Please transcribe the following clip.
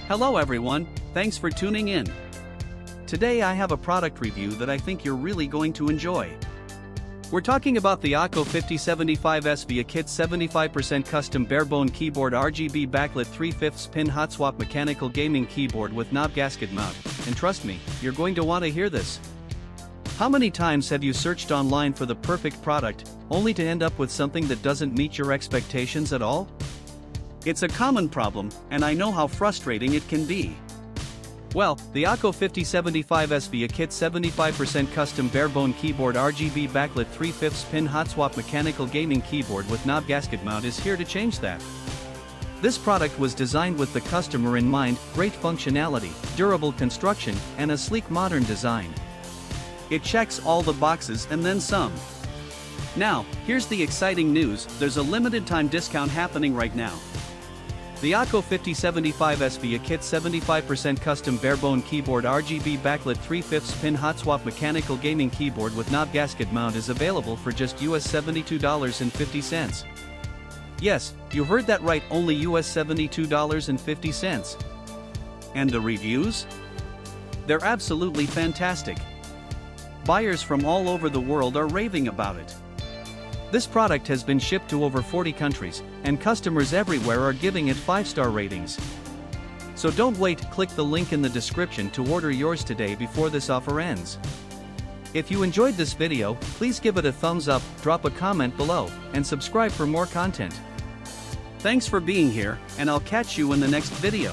Hello everyone, thanks for tuning in. Today I have a product review that I think you're really going to enjoy. We're talking about the Akko 5075S via Kit 75% custom Barebone keyboard RGB Backlit 3/5 pin Hotswap Mechanical Gaming Keyboard with Knob Gasket Mount, and trust me, you're going to want to hear this. How many times have you searched online for the perfect product, only to end up with something that doesn't meet your expectations at all? It's a common problem, and I know how frustrating it can be. Well, the Akko 5075S via Kit 75% custom Barebone keyboard RGB Backlit 3/5 pin Hotswap Mechanical Gaming Keyboard with Knob Gasket Mount is here to change that. This product was designed with the customer in mind, great functionality, durable construction, and a sleek modern design. It checks all the boxes and then some. Now, here's the exciting news, there's a limited time discount happening right now. The Akko 5075S via Kit 75% custom Barebone keyboard RGB Backlit 3/5 pin Hotswap Mechanical Gaming Keyboard with Knob Gasket Mount is available for just US $72.50. Yes, you heard that right, only US $72.50. And the reviews? They're absolutely fantastic. Buyers from all over the world are raving about it. This product has been shipped to over 40 countries, and customers everywhere are giving it 5-star ratings. So don't wait, click the link in the description to order yours today before this offer ends. If you enjoyed this video, please give it a thumbs up, drop a comment below, and subscribe for more content. Thanks for being here, and I'll catch you in the next video.